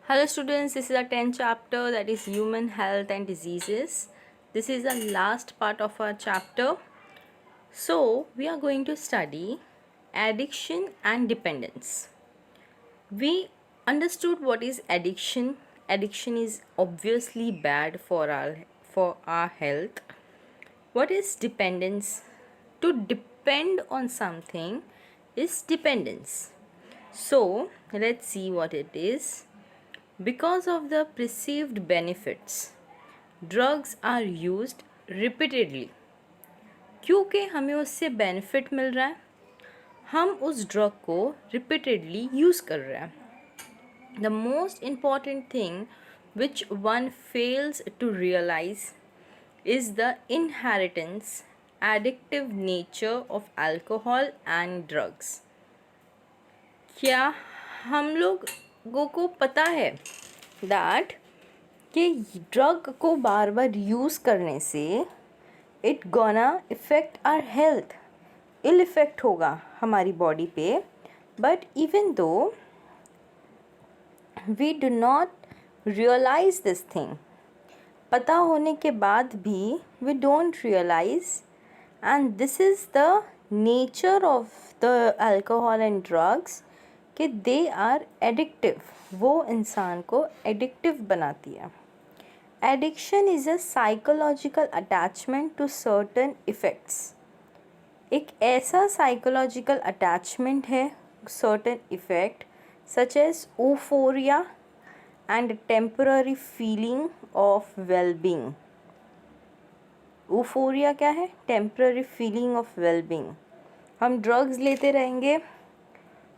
Hello students, this is our 10th chapter, that is human health and diseases. This is the last part of our chapter. So we are going to study addiction and dependence. We understood what is addiction. Addiction is obviously bad for our health. What is dependence? To depend on something is dependence. So let's see what it is. Because of the perceived benefits, drugs are used repeatedly. क्योंकि हमें उससे benefit मिल रहा है, हम उस drug को repeatedly use कर रहे हैं. The most important thing which one fails to realise is the inheritance addictive nature of alcohol and drugs. क्या हम लोगों को पता है दैट कि ड्रग को बार बार यूज़ करने से it gonna effect our health, ill effect होगा हमारी बॉडी पे. But even though we do not realise this thing, पता होने के बाद भी we don't realise, and this is the nature of the alcohol and drugs कि दे आर एडिक्टिव. वो इंसान को एडिक्टिव बनाती है. Addiction is a psychological attachment to certain effects. एक ऐसा साइकोलॉजिकल अटैचमेंट है certain effect such as euphoria and temporary feeling of well-being. Euphoria क्या है? Temporary feeling of wellbeing. हम ड्रग्स लेते रहेंगे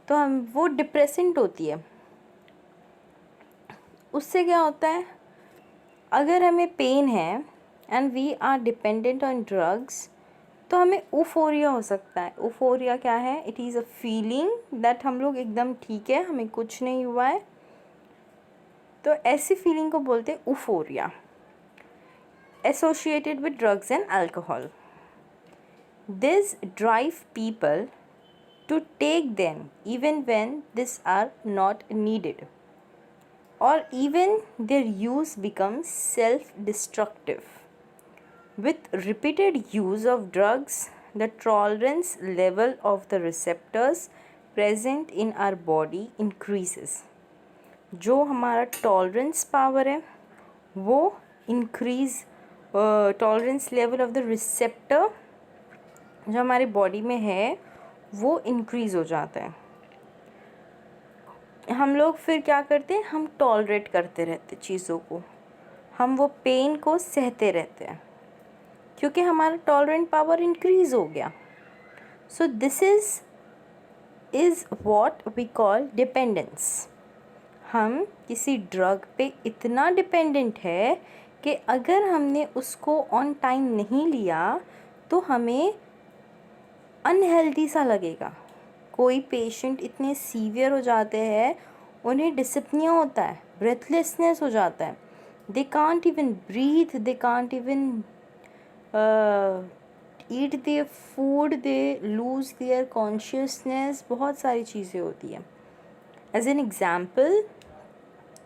तो हम वो डिप्रेसेंट होती है. उससे क्या होता है, अगर हमें पेन है and we are dependent on drugs तो हमें यूफोरिया हो सकता है. यूफोरिया क्या है? It is a feeling that हम लोग एकदम ठीक है, हमें कुछ नहीं हुआ है, तो ऐसी फीलिंग को बोलते हैं euphoria associated with drugs and alcohol. This drive people to take them even when this are not needed, और even their use becomes self destructive. With repeated use of drugs the tolerance level of the receptors present in our body increases. जो हमारा tolerance power है वो increase, tolerance level of the receptor जो हमारी body में है वो increase हो जाता है. हम लोग फिर क्या करते हैं, हम टॉलरेट करते रहते चीज़ों को, हम वो पेन को सहते रहते हैं क्योंकि हमारा टॉलरेंट पावर इंक्रीज़ हो गया. So this is what we call dependence. हम किसी ड्रग पे इतना डिपेंडेंट है कि अगर हमने उसको ऑन टाइम नहीं लिया तो हमें अनहेल्दी सा लगेगा. कोई पेशेंट इतने सीवियर हो जाते हैं, उन्हें डिस्पनिया होता है, ब्रेथलेसनेस हो जाता है, they can't even breathe, they can't even eat their food, they lose their consciousness. बहुत सारी चीज़ें होती हैं. एज एन एग्ज़ाम्पल,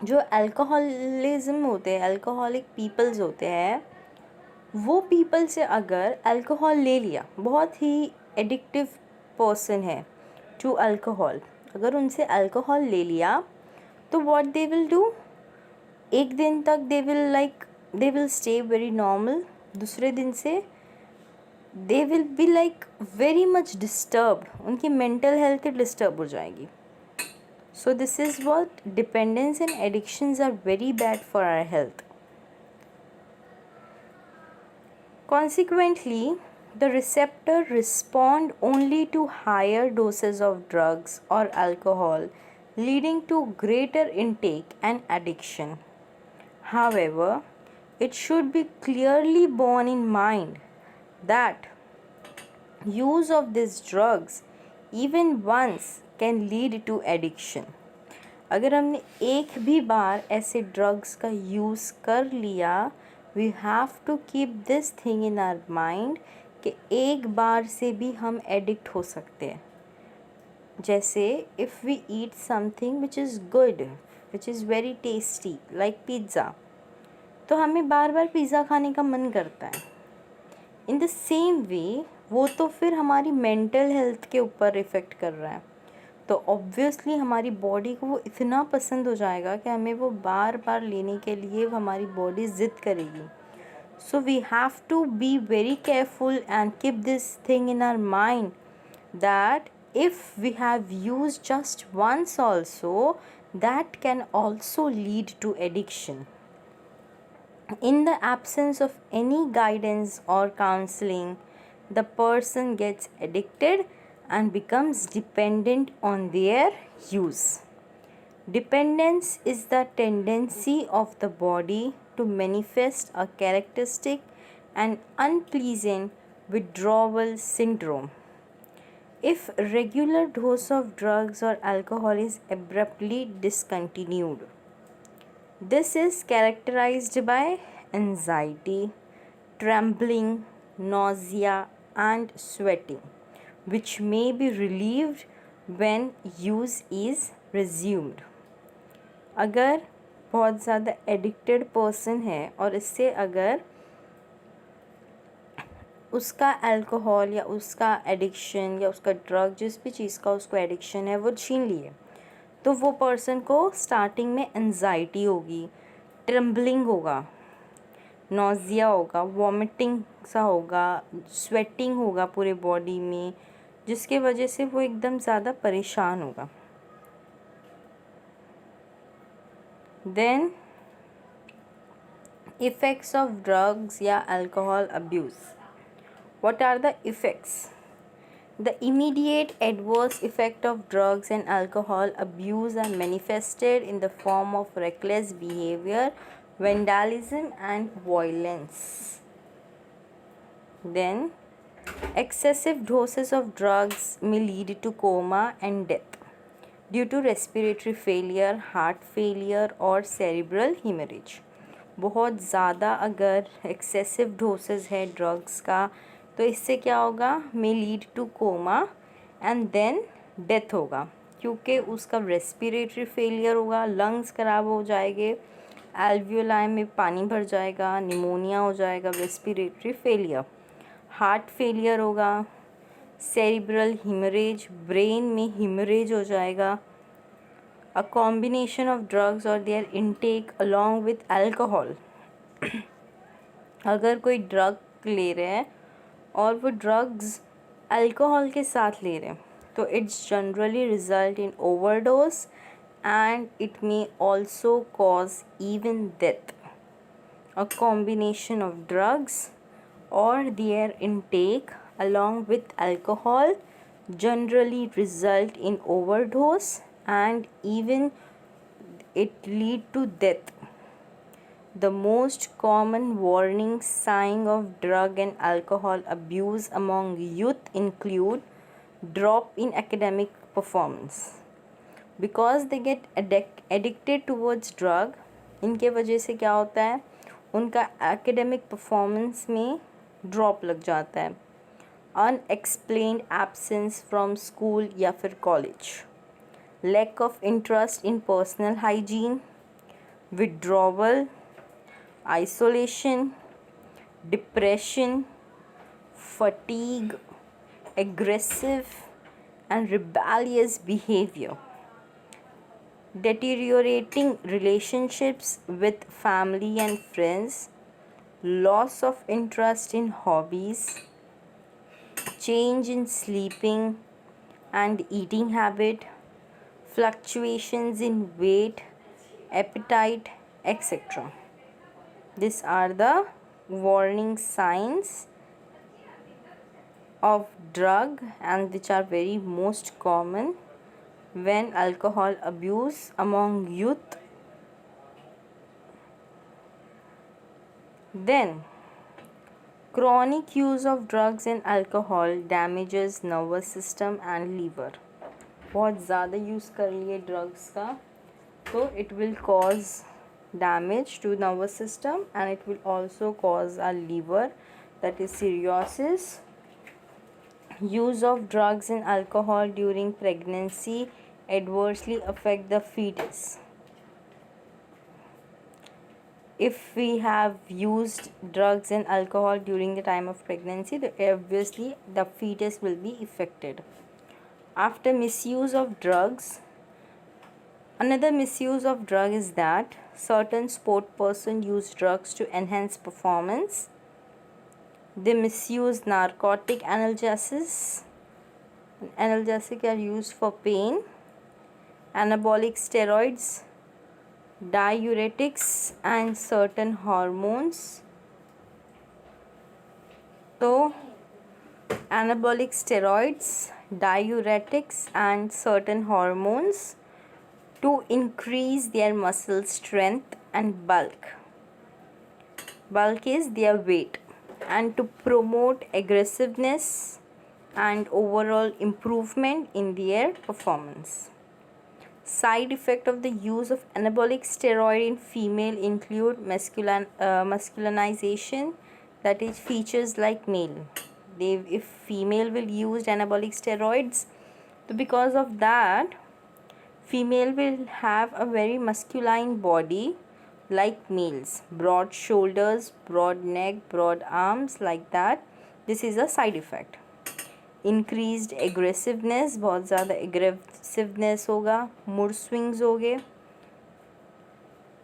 जो अल्कोहलिज्म होते हैं, अल्कोहलिक पीपल्स होते हैं, वो पीपल से अगर अल्कोहल ले लिया, बहुत ही एडिक्टिव पर्सन है टू अल्कोहल, अगर उनसे अल्कोहल ले लिया तो व्हाट दे विल डू, एक दिन तक they will stay very normal. दूसरे दिन से they will be like very much disturbed, उनकी मेंटल हेल्थ डिस्टर्ब हो जाएगी. So this is what dependence and addictions are very bad for our health. Consequently, the receptor respond only to higher doses of drugs or alcohol, leading to greater intake and addiction. However, it should be clearly borne in mind that use of these drugs even once can lead to addiction. अगर हमने एक भी बार ऐसे drugs का use कर लिया, we have to keep this thing in our mind कि एक बार से भी हम एडिक्ट हो सकते हैं. जैसे if we eat something which is good, which is very tasty like pizza, तो हमें बार बार पिज़्ज़ा खाने का मन करता है। इन द सेम वे वो तो फिर हमारी मेंटल हेल्थ के ऊपर इफ़ेक्ट कर रहा है, तो ऑब्वियसली हमारी बॉडी को वो इतना पसंद हो जाएगा कि हमें वो बार बार लेने के लिए हमारी बॉडी ज़िद करेगी। So we have to be very careful and keep this thing in our mind that if we have used just once also, that can also lead to addiction. In the absence of any guidance or counseling, the person gets addicted and becomes dependent on their use. Dependence is the tendency of the body to manifest a characteristic and unpleasant withdrawal syndrome. If regular dose of drugs or alcohol is abruptly discontinued, this is characterized by anxiety, trembling, nausea, and sweating, which may be relieved when use is resumed. अगर बहुत ज़्यादा addicted person है और इससे अगर उसका alcohol या उसका एडिक्शन या उसका ड्रग जिस भी चीज़ का उसको एडिक्शन है वो छीन लिए, तो वो पर्सन को स्टार्टिंग में एंजाइटी होगी, ट्रम्बलिंग होगा, नोज़िया होगा, वॉमिटिंग सा होगा, स्वेटिंग होगा पूरे बॉडी में, जिसके वजह से वो एकदम ज़्यादा परेशान होगा। देन इफ़ेक्ट्स ऑफ ड्रग्स या alcohol abuse. What are the effects? The immediate adverse effect of drugs and alcohol abuse are manifested in the form of reckless behavior, vandalism, and violence. Then, excessive doses of drugs may lead to coma and death due to respiratory failure, heart failure, or cerebral hemorrhage. बहुत ज़्यादा अगर excessive doses है drugs का, तो इससे क्या होगा, may lead to coma and then death होगा, क्योंकि उसका रेस्पिरेटरी फेलियर होगा, लंग्स ख़राब हो जाएंगे, एल्वियोलाई में पानी भर जाएगा, निमोनिया हो जाएगा, रेस्पिरेटरी फेलियर, हार्ट फेलियर होगा, सेरिब्रल हिमरेज, ब्रेन में हिमरेज हो जाएगा. अ कॉम्बिनेशन ऑफ ड्रग्स और their intake along with alcohol. अगर कोई ड्रग ले रहे हैं और वो ड्रग्स अल्कोहल के साथ ले रहे हैं, तो it's generally result in overdose and it may also cause even death. A combination of drugs और their intake along with alcohol generally result in overdose and even it lead to death. The most common warning sign of drug and alcohol abuse among youth include drop in academic performance. Because they get addicted towards drug, इनके वजह से क्या होता है, उनका academic performance में drop लग जाता है. Unexplained absence from school या फिर college. Lack of interest in personal hygiene. Withdrawal. Isolation, depression, fatigue, aggressive and rebellious behavior, deteriorating relationships with family and friends, loss of interest in hobbies, change in sleeping and eating habit, fluctuations in weight, appetite, etc. These are the warning signs of drug and which are very most common when alcohol abuse among youth. Then chronic use of drugs and alcohol damages nervous system and liver. बहुत ज़्यादा use कर लिए drugs का, तो it will cause damage to nervous system and it will also cause our liver, that is cirrhosis. Use of drugs and alcohol during pregnancy adversely affect the fetus. if we have used drugs and alcohol during the time of pregnancy, obviously the fetus will be affected. After misuse of drugs, another misuse of drug is that certain sport person use drugs to enhance performance. They misuse narcotic analgesics. Analgesics are used for pain. Anabolic steroids, diuretics and certain hormones. So anabolic steroids, diuretics and certain hormones to increase their muscle strength and bulk. Bulk is their weight, and to promote aggressiveness and overall improvement in their performance. Side effect of the use of anabolic steroid in female include masculinization, that is features like male. If female will use anabolic steroids, so because of that female will have a very masculine body like males, broad shoulders, broad neck, broad arms, like that. This is a side effect. Increased aggressiveness, बहुत ज़्यादा aggressiveness होगा, mood swings होंगे.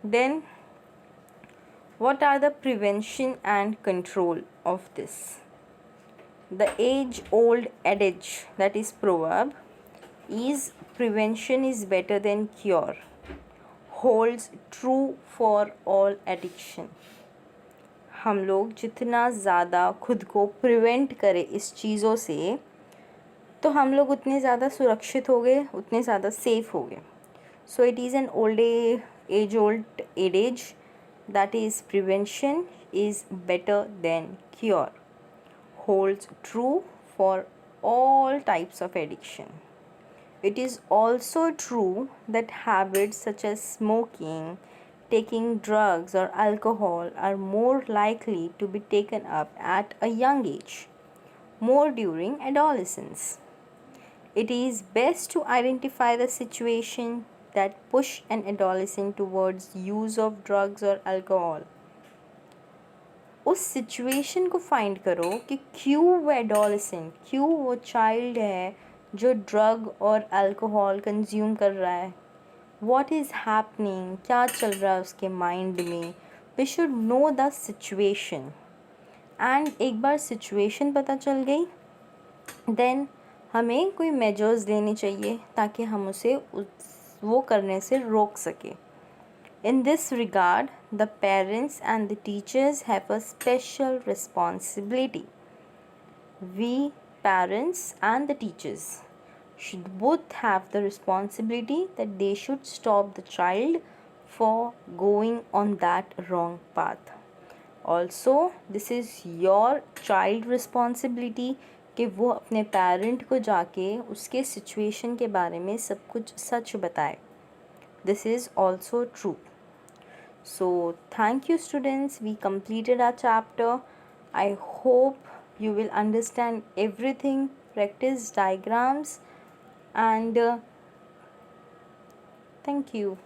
Then what are the prevention and control of this? The age old adage, that is proverb, is prevention is better than cure, holds true for all addiction. हम लोग जितना ज़्यादा खुद को प्रिवेंट करें इस चीज़ों से, तो हम लोग उतने ज़्यादा सुरक्षित हो गए, उतने ज़्यादा सेफ हो गए. So it is an age old adage, that is prevention is better than cure, holds true for all types of addiction. It is also true that habits such as smoking, taking drugs or alcohol are more likely to be taken up at a young age, more during adolescence. It is best to identify the situation that push an adolescent towards use of drugs or alcohol. उस situation को find करो कि क्यों वो adolescent, क्यों वो child है जो ड्रग और अल्कोहल कंज्यूम कर रहा है. व्हाट इज़ हैपनिंग, क्या चल रहा है उसके माइंड में. We should know the situation, and एक बार सिचुएशन पता चल गई, देन हमें कोई मेजर्स लेने चाहिए ताकि हम उसे वो करने से रोक सके. In this regard, the parents and the teachers have a special responsibility. We, parents and the teachers, should both have the responsibility that they should stop the child for going on that wrong path. Also, this is your child responsibility कि वो अपने parent को जाके उसके situation के बारे में सब कुछ सच बताए. This is also true. So thank you students, we completed our chapter. I hope you will understand everything, practice diagrams, and thank you.